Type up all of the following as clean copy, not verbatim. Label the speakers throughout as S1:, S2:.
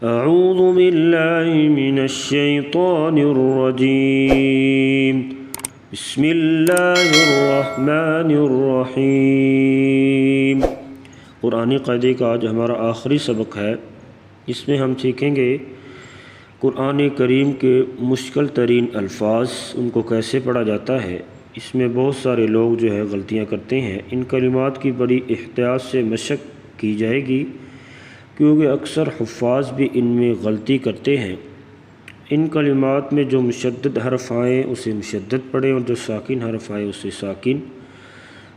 S1: اعوذ باللہ من الشیطان الرجیم بسم اللہ الرحمن الرحیم۔ قرآنی قاعدے کا آج ہمارا آخری سبق ہے۔ اس میں ہم سیکھیں گے قرآن کریم کے مشکل ترین الفاظ، ان کو کیسے پڑھا جاتا ہے۔ اس میں بہت سارے لوگ جو ہے غلطیاں کرتے ہیں۔ ان کلمات کی بڑی احتیاط سے مشق کی جائے گی، کیونکہ اکثر حفاظ بھی ان میں غلطی کرتے ہیں۔ ان کلمات میں جو مشدد حرف آئیں اسے مشدد پڑھیں، اور جو ساکن حرف آئے اسے ساکن،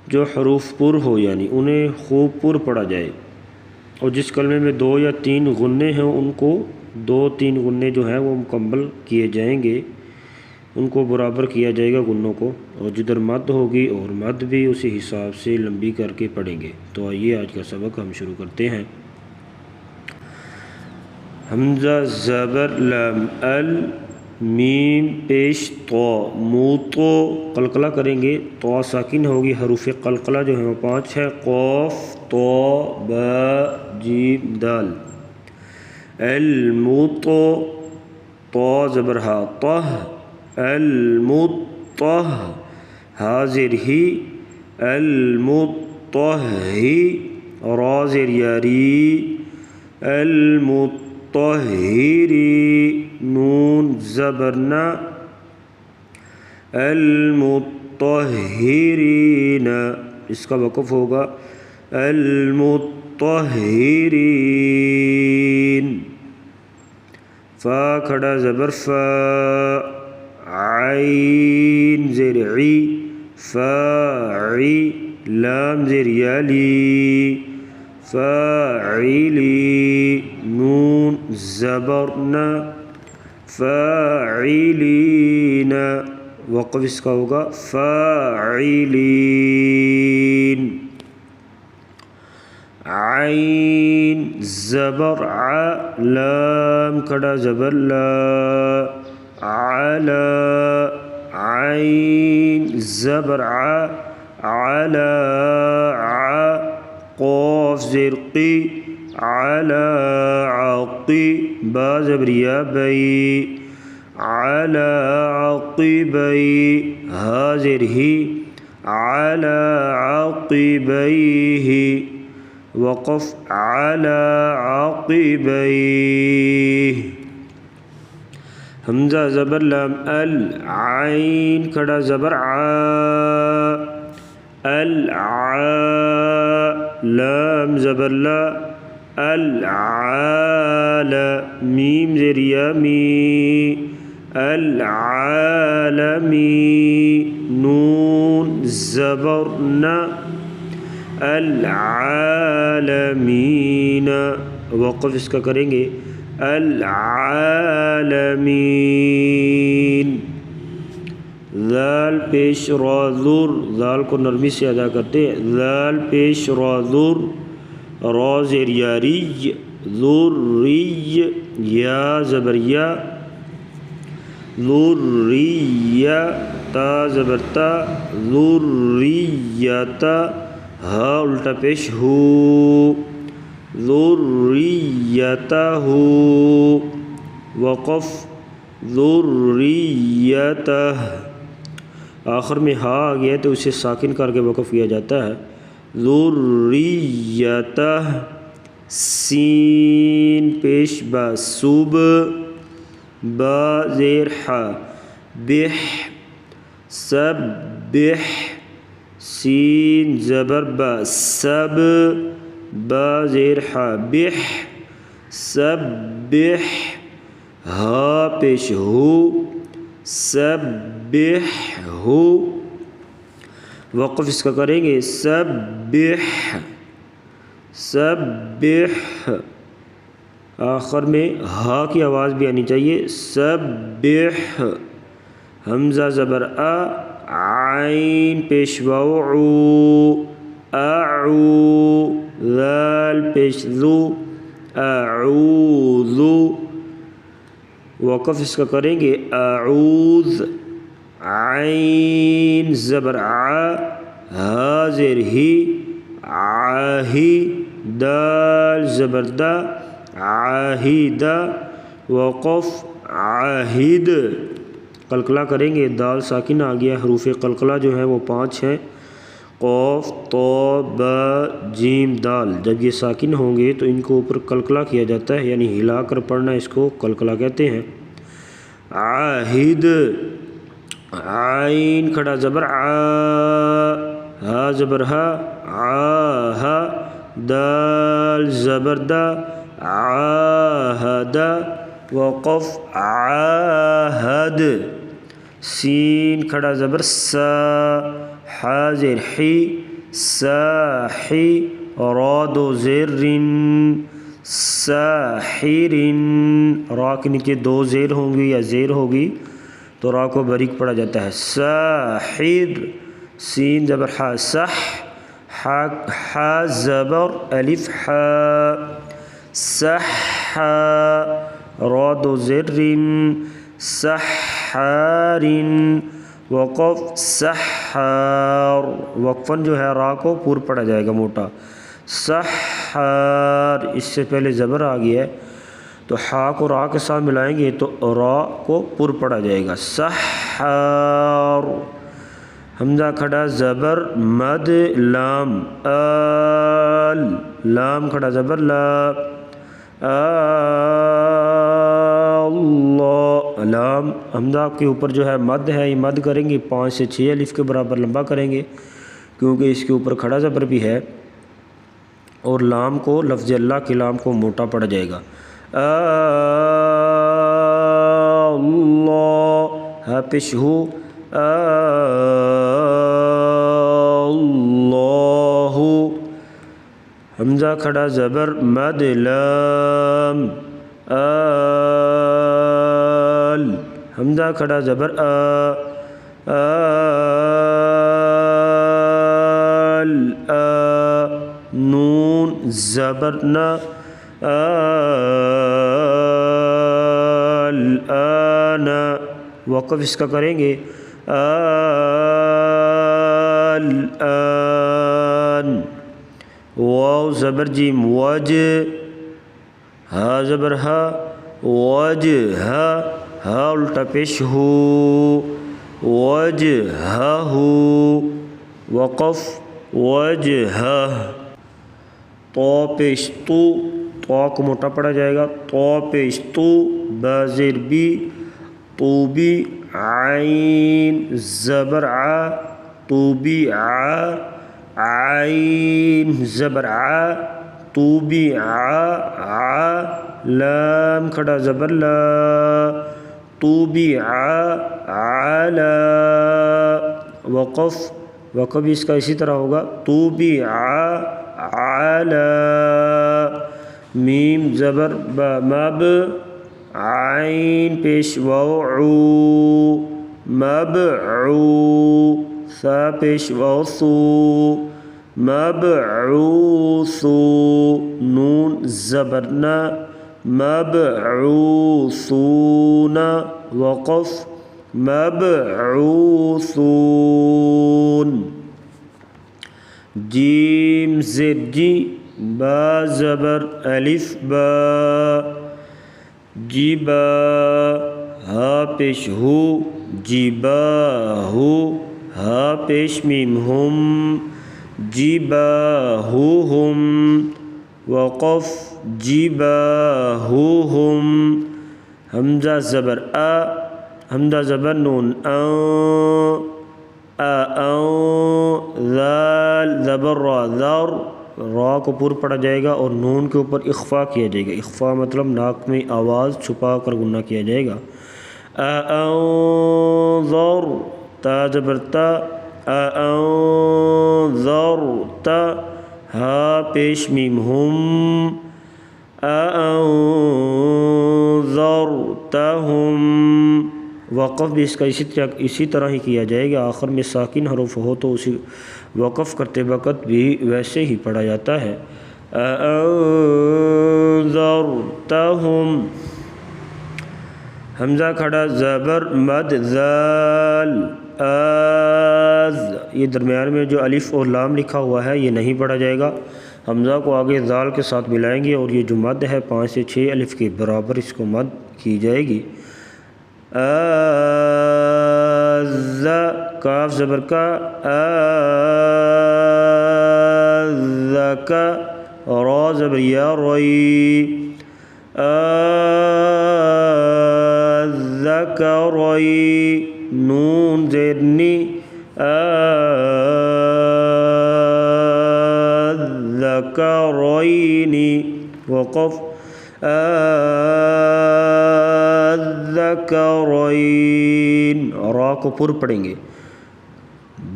S1: جو حروف پر ہو یعنی انہیں خوب پر پڑھا جائے، اور جس کلمے میں 2 یا 3 غنّے ہیں ان کو 2-3 غنّے جو ہیں وہ مکمل کیے جائیں گے، ان کو برابر کیا جائے گا غنّوں کو، اور جدھر مد ہوگی اور مد بھی اسی حساب سے لمبی کر کے پڑھیں گے۔ تو آئیے آج کا سبق ہم شروع کرتے ہیں۔ حمزہ زبر لام ال، میم پیش تو، موتو قلقلہ کریں گے، تو ساکن ہوگی، حروف قلقلہ جو ہیں وہ 5 ہیں، قوف تو با جیم دال۔ الموتو تو زبر ہا طہ، المطہ ہا زیر ہی، المطہی را زیر یاری، المطہری نون زبر نا، المطہرین اس کا وقف ہوگا، المطہرین۔ فا کھڑا زبر فا، عین زیر عی، فاعی لام زیر یالی، فاعلی نون زبر نا، فاعلین وقف اس کا ہوگا، فاعلین۔ عین زبر ع، لام کھڑا زبر لا، علا، عین زبر ع، علا ع، قوف زیر قی، علا عقی، با زبر یا بی، علا عقبی، ہا زیر ہی، علا عقبیہ وقف، علا عقبیہ۔ حمزہ زبر لام ال، عین کھڑا زبر ع، الع، لام زبر لا، العال، میم زیر یا می، العالمی نون زبر نا، العالمین وقف اس کا کریں گے، العالمین۔ ذال پیش را ذر، ذال کو نرمی سے ادا کرتے ہیں، ذال پیش را ذر، را زیر یاری، ذری یا زبر یا، ذریہ تا زبر تا، ذریۃ ہا الٹا پیش ہو، ذریتہ وقف، ذریتہ۔ آخر میں ہا آ گیا تو اسے ساکن کر کے وقف کیا جاتا ہے، ذریتہ۔ سین پیش با، صوب، با زیر حا، بح، سبح، سین زبر با، سب، با زیر حا، بح، سبح، ہا پیش ہو، سبح ہو وقف اس کا کریں گے، سبح، سبح۔ آخر میں ہا کی آواز بھی آنی چاہیے، سبح۔ حمزہ زبر آ، عین پیش واو عو، اعو، ذال پیش ذو، اعوذ وقف اس کا کریں گے، اعوذ۔ عین زبر ع، ہا زیر ہی، عاہی، دال زبر دا، عاہد وقف عاہد. قلقلہ کریں گے، دال ساکن آ گیا. حروف قلقلہ جو ہیں وہ 5 ہیں، قوف تو با جیم دال. جب یہ ساکن ہوں گے تو ان کو اوپر قلقلہ کیا جاتا ہے، یعنی ہلا کر پڑھنا، اس کو قلقلہ کہتے ہیں. عاہد. عین کھڑا زبر آ، ہا زبر ہا، آہ. دال زبر دا، عاہد. وقف عاہد. سین کھڑا زبر سا، حاضر حی، ساحی. را دو زیر ساحرن. را کے نیچے 2 زیر ہوں گی یا زیر ہوگی تو را کو باریک پڑھا جاتا ہے. ساحر. سین زبر حا، صح. حا زبر الف حا، صح. را دو زیر سحار. وقف سحار. وقفاً جو ہے را کو پور پڑھا جائے گا موٹا. سحار. اس سے پہلے زبر آ گیا ہے تو حا کو را کے ساتھ ملائیں گے تو را کو پر پڑھا جائے گا. سحار. حمزہ کھڑا زبر مد لام، آل. لام کھڑا زبر لا، اللہ. لام حمزہ کے اوپر جو ہے مد ہے، یہ مد کریں گے 5 سے 6 الف کے برابر لمبا کریں گے، کیونکہ اس کے اوپر کھڑا زبر بھی ہے. اور لام کو، لفظ اللہ کے لام کو موٹا پڑ جائے گا. اللہ. ہا پیش ہو، اللہ. حمزہ کھڑا زبر مد لام، آل. حمزہ کھڑا زبر آل. نون زبر نا، الآن. وقف اس کا کریں گے الآن. واو زبر جیم وج، ہا زبر ہا، وج ہا. ہا الٹا پیش ہو، وج ہا ہو. وقف وجہ. تو پیش تو، تو کو موٹا پڑا جائے گا. تو پیش تو، با زیر بی، تو بی. عین زبر ع، تو بی ع. عین زبر ع، تو بی ع. لام کھڑا زبر لا، تو بی ع. علا. وقف. وقف اس کا اسی طرح ہوگا، تو بی ع علا. میم زبر با مب، عین پیش واو عو، مبعو. ثا پیش واو ثو، مبعوثو. نون زبر نا، مبعوثون. وقف مبعوثون. جیم زیر جی، با زبر الف با، جیبا. ہا پیش ہو، جیبا ہو. ہا پیش میم ہم، جیبا ہو ہم. وقف جیبا ہو ہم. حمزہ زبر آ، حمزہ زبر نون ذال زبر را ذر. را کو پر پڑا جائے گا اور نون کے اوپر اخفا کیا جائے گا. اخفا مطلب ناک میں آواز چھپا کر غنہ کیا جائے گا. انظر. تا زبر تا، انظرت. ہا پیش میم ہم، انظرتہم. وقف بھی اس کا اسی طرح ہی کیا جائے گا. آخر میں ساکن حروف ہو تو اسی وقف کرتے وقت بھی ویسے ہی پڑھا جاتا ہے. انظرتہم. حمزہ کھڑا زبر مد ذال، آذ. یہ درمیان میں جو الف اور لام لکھا ہوا ہے یہ نہیں پڑھا جائے گا. حمزہ کو آگے ذال کے ساتھ ملائیں گے اور یہ جو مد ہے 5 سے 6 الف کے برابر اس کو مد کی جائے گی۔ کاف زبر کا کا، را زبر یا روئی، ذکرئی، نون زیر نی، ذکرینی، وقف ذکرین، را کو پر پڑھیں گے،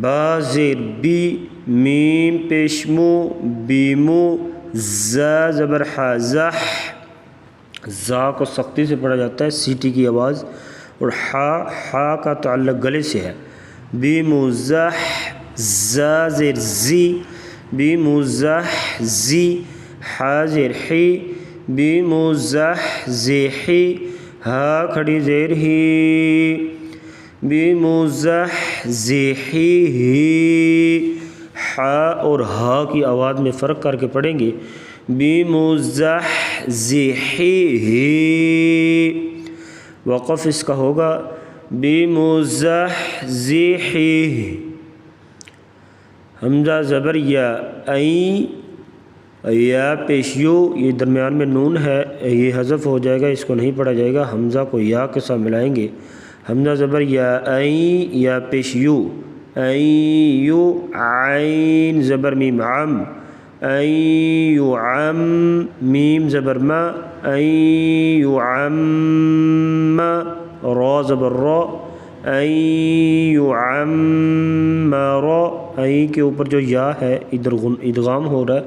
S1: با زیر بی، میم پیشمو، بیمو، زا زبر حا، زح، زا کو سختی سے پڑھا جاتا ہے سیٹی کی آواز، اور حا کا تعلق گلے سے ہے، بیمزح، زا زیر زی، بیمزح زی، حا زیر حی، بیمزح زیحی، ہا کھڑی زیر ہی، بیمزح زیحی ہی، حا اور ہا کی آواز میں فرق کر کے پڑھیں گے، بیمزح زیحی ہی، وقف اس کا ہوگا بیمزح زیحی۔ حمزہ زبر یا، این، یا پیش یو، یہ درمیان میں نون ہے، یہ حذف ہو جائے گا، اس کو نہیں پڑھا جائے گا، حمزہ کو یا کے ساتھ ملائیں گے، حمزہ زبر یا، این، یا پیش یو، این یو، عین زبر میم عم، این یعم، میم زبر ما، این یعم، را زبر را، این یعمر، این کے اوپر جو یا ہے ادھر ادغام ہو رہا ہے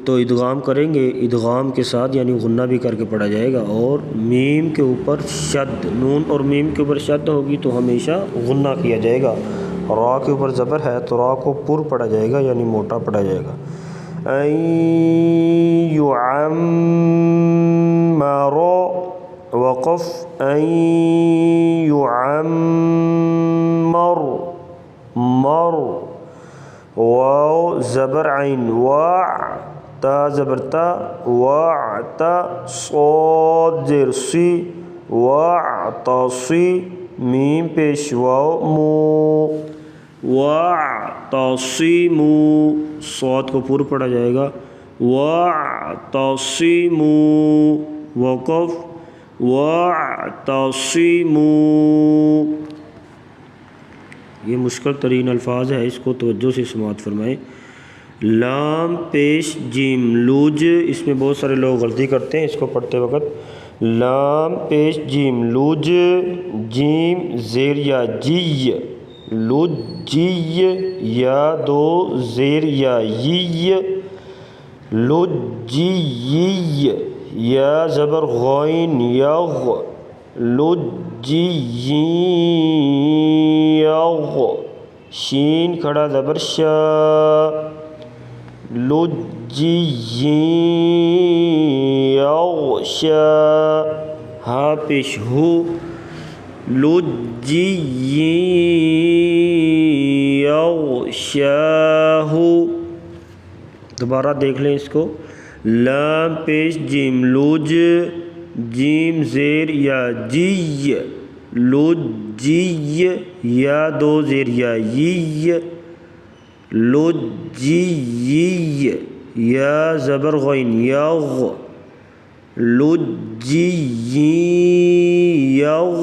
S1: تو ادغام کریں گے، ادغام کے ساتھ یعنی غنہ بھی کر کے پڑھا جائے گا، اور میم کے اوپر شد، نون اور میم کے اوپر شد ہوگی تو ہمیشہ غنہ کیا جائے گا، را کے اوپر زبر ہے تو را کو پر پڑھا جائے گا یعنی موٹا پڑھا جائے گا، این یعمر، وقف این یعمر، مر، واو زبر عین، واع، تا زبر تا، واعتا، صاد زیر سی، واعتصی، میم پیش واو، مو، واعتصیمو، صاد کو پر پڑھا جائے گا، واعتصیمو، وقف واعتصیمو۔ یہ مشکل ترین الفاظ ہے، اس کو توجہ سے سماعت فرمائیں۔ لام پیش جیم لوج، اس میں بہت سارے لوگ غلطی کرتے ہیں اس کو پڑھتے وقت، لام پیش جیم لوج، جیم زیر یا جی، لوج جی، یا دو زیر یا ی، لوج جی، یا زبر غائن یغ، لوج جی یغ، شین کھڑا زبر شا، لجی یغشا، ہا پیش ہو، لجی یغشاہ، دوبارہ دیکھ لیں اس کو، لام پیش جیم لوج، جیم زیر یا جی، لجی، یا دو زیر یا ی، لجی، یا زبر غین یغ، لجی یغ،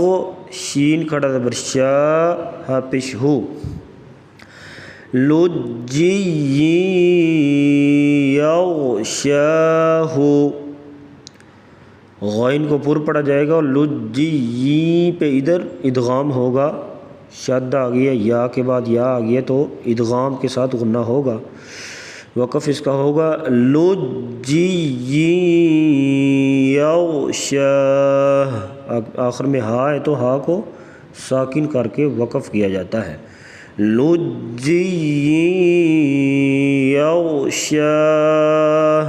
S1: شین کھڑا زبر شا، ہا پیش ہو، لجی یغشاہ، غین کو پر پڑھا جائے گا اور لجی پہ ادھر ادغام ہوگا، شد آ گیا، یا کے بعد یا آ گیا تو ادغام کے ساتھ غنہ ہوگا، وقف اس کا ہوگا لجی یغشاہ، آخر میں ہا ہے تو ہا کو ساکن کر کے وقف کیا جاتا ہے، لجی یغشاہ۔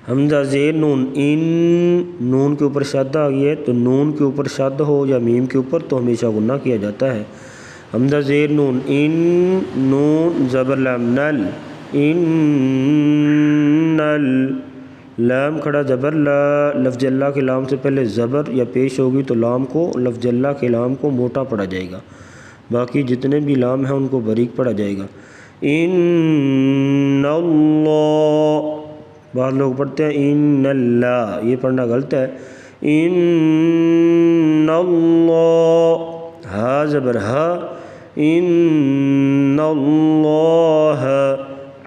S1: حمزہ زیر نون ان، نون کے اوپر شد آ گئی ہے تو نون کے اوپر شد ہو یا میم کے اوپر تو ہمیشہ غنہ کیا جاتا ہے، حمزہ زیر نون ان، نون زبر لام نل، انل، لام کھڑا زبر لا، لفظ اللہ کے لام سے پہلے زبر یا پیش ہوگی تو لام کو، لفظ اللہ کے لام کو موٹا پڑھا جائے گا، باقی جتنے بھی لام ہیں ان کو باریک پڑھا جائے گا۔ ان اللہ، بعض لوگ پڑھتے ہیں ان اللہ، یہ پڑھنا غلط ہے۔ ان اللہ، ہا زبر ہا، ان اللہ،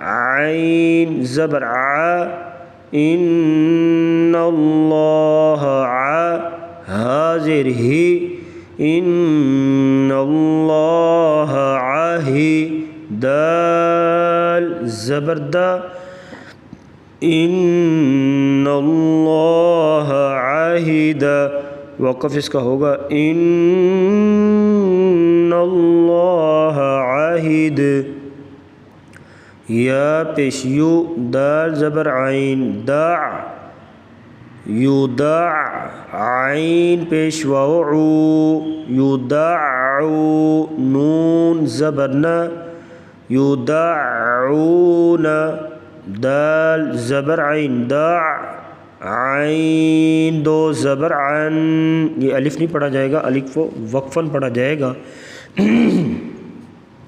S1: عین زبر ع، ان اللہ ہا زیر ہی، ان اللہ عہی، دال زبر دا، ان اللہ عہد، وقف اس کا ہوگا ان اللہ عہد، یا پیش یو، دال زبر عین دع، یودع، عین پیش واو عو، یودعو، نون زبر ن، یودعون، دال زبر عین دع، عین دو زبر عن، یہ الف نہیں پڑھا جائے گا، الف کو وقفاً پڑھا جائے گا۔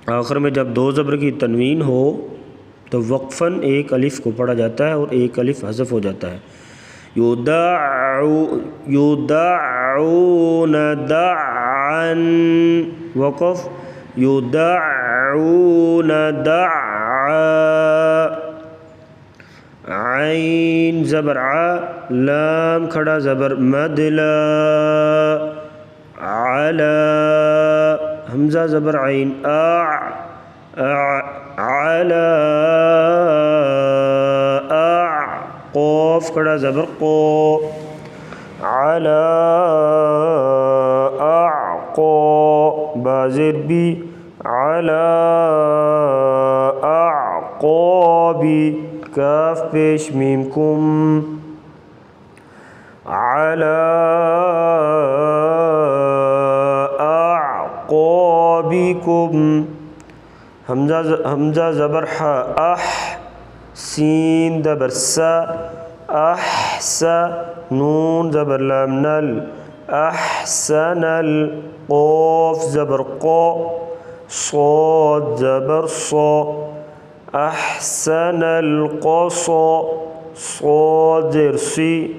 S1: آخر میں جب دو زبر کی تنوین ہو تو وقفاً ایک الف کو پڑھا جاتا ہے اور ایک الف حذف ہو جاتا ہے۔ یودعون دعا، وقف، یودعون دعا، عین زبر ع، لام کھڑا زبر مد لا، علا، حمزہ زبر عین علا، قوف کھڑا زبر قو، علا اعقو، بازر بی، علا اعقابی، کاف پیش میم کم، علا اعقابکم، حمزہ زبر ح، اح، سین زبر سا، احس، نون زبر لام نل، احسنل، قوف زبر قو، صاد زبر صو، احسن القصو، صاد زیر سی،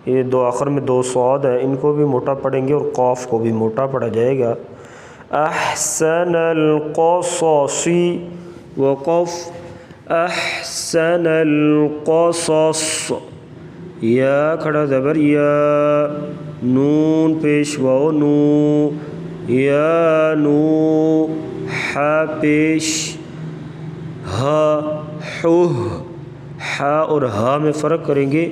S1: یہ دو آخر میں دو صاد ہیں، ان کو بھی موٹا پڑھیں گے اور قاف کو بھی موٹا پڑھا جائے گا۔ احسن القصص، وقف، احسن القصص، یا کھڑا زبر یا، نون پیش واو نو، یا نو، ح پیش ہا، حہ، ہا اور ہا میں فرق کریں گے،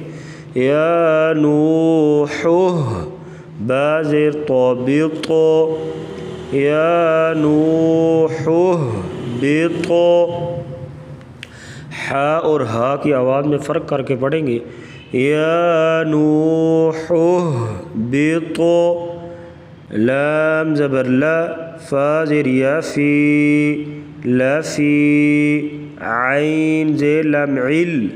S1: یا نوحہ، با زیر طو بطو، یا نوحہ بطو، ہا اور ہا کی آواز میں فرق کر کے پڑھیں گے، یا نوحہ بطو، لام زبر لا، فا زیر یا فی، لفی، عین زیر لام عل،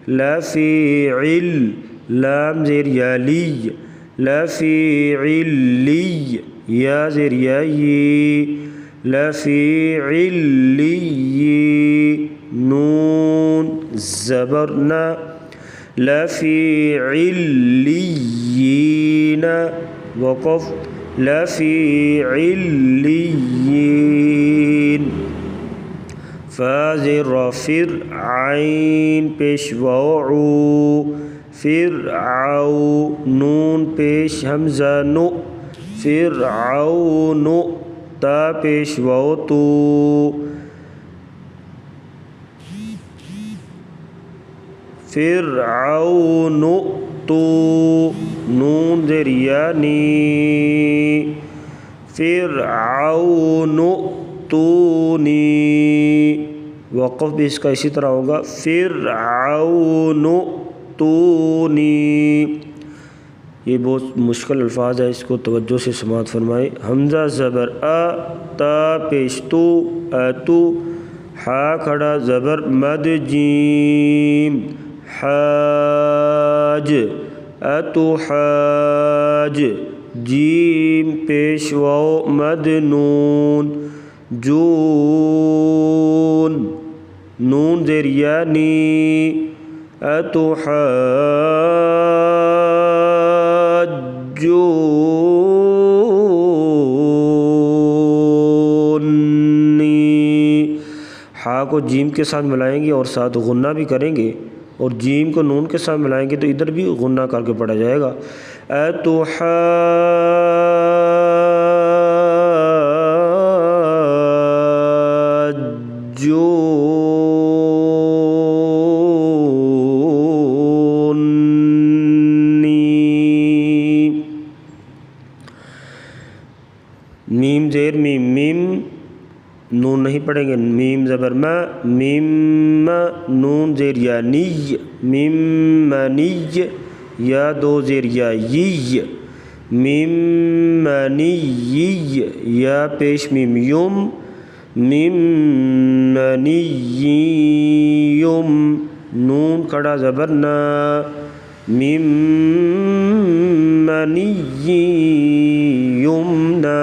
S1: لفی عل، لام زیر یا لی، لفی علی، یا زیر یا ی، لفی علی، نون زبر نا، لفی علیین، وقف، لفی علیین، فا زیر فر، عین پیش واو عو، فرعو، نون پیش حمزہ نو، فرعون، تا پیش واو تو، فرعون تو، نون زیر یا نی، فرعون تونی، وقف بھی اس کا اسی طرح ہوگا، فرعون تونی، یہ بہت مشکل الفاظ ہے، اس کو توجہ سے سماعت فرمائے۔ حمزہ زبر آ، تا پیش تو، اتو، حا کھڑا زبر مد جیم، حاج، اتو حاج، جیم پیش واو مد نون، جون، نون زیر یا نی، اتو حاجونی، حا کو جیم کے ساتھ ملائیں گے اور ساتھ غنہ بھی کریں گے، اور جیم کو نون کے ساتھ ملائیں گے تو ادھر بھی غنہ کر کے پڑھا جائے گا۔ میم زیر میم، میم نون نہیں پڑھیں گے، میم زبر ما، میم ما، نون زیر یا نی، میم منی، یا دو زیر یا ی، میم منی، یا پیش میم یم، میم منی یم، نون کھڑا زبر نا، میم منی یمنا،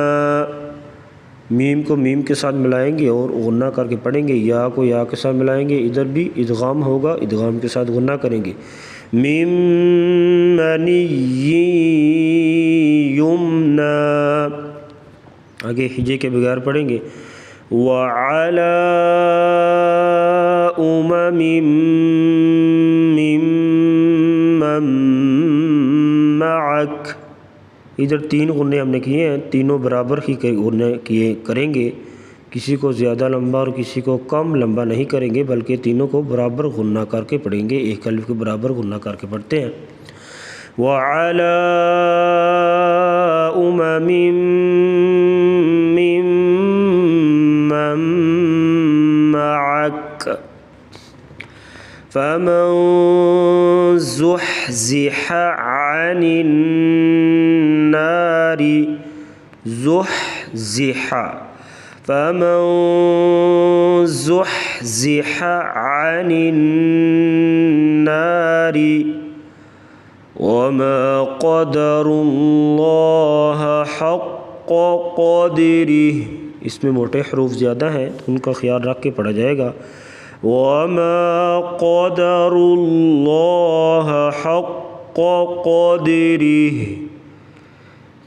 S1: میم کو میم کے ساتھ ملائیں گے اور غنہ کر کے پڑھیں گے، یا کو یا کے ساتھ ملائیں گے، ادھر بھی ادغام ہوگا، ادغام کے ساتھ غنہ کریں گے، میم منی یمنا۔ آگے ہجے کے بغیر پڑھیں گے، وعلی امم ممن معک، ادھر تین غنے ہم نے کیے ہیں، تینوں برابر ہی غنے کریں گے، کسی کو زیادہ لمبا اور کسی کو کم لمبا نہیں کریں گے، بلکہ تینوں کو برابر غنہ کر کے پڑھیں گے، ایک الف کے برابر غنہ کر کے پڑھتے ہیں۔ وعلی امم ممن معک فمن زحزح عن النار، زحزح، فمن زحزح عن النار وما قدر اللہ حق قدرہ، اس میں موٹے حروف زیادہ ہیں، ان کا خیال رکھ کے پڑھا جائے گا، وما قدر اللہ حق قدرہ،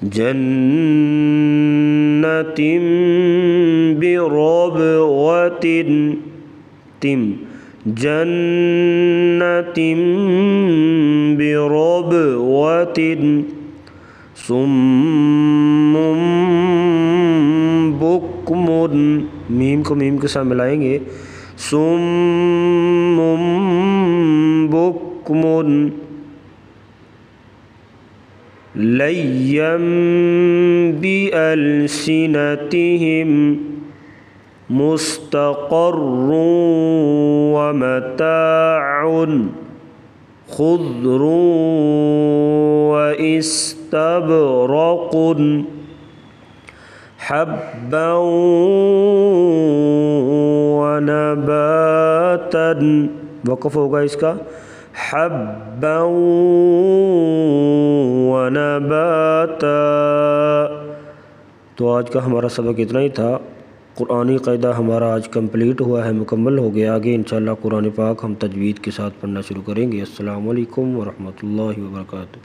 S1: جنت بربوۃ تم، جنت بربوۃ صم بکم، میم کو میم کے ساتھ ملائیں گے، صم بکم لیا بألسنتہم مستقر ومتاع خضر واستبرق حبا ونباتا، وقف ہوگا اس کا، حبا ونباتا۔ تو آج کا ہمارا سبق اتنا ہی تھا، قرآنی قاعدہ ہمارا آج کمپلیٹ ہوا ہے، مکمل ہو گیا۔ آگے انشاءاللہ قرآن پاک ہم تجوید کے ساتھ پڑھنا شروع کریں گے۔ السلام علیکم ورحمۃ اللہ وبرکاتہ۔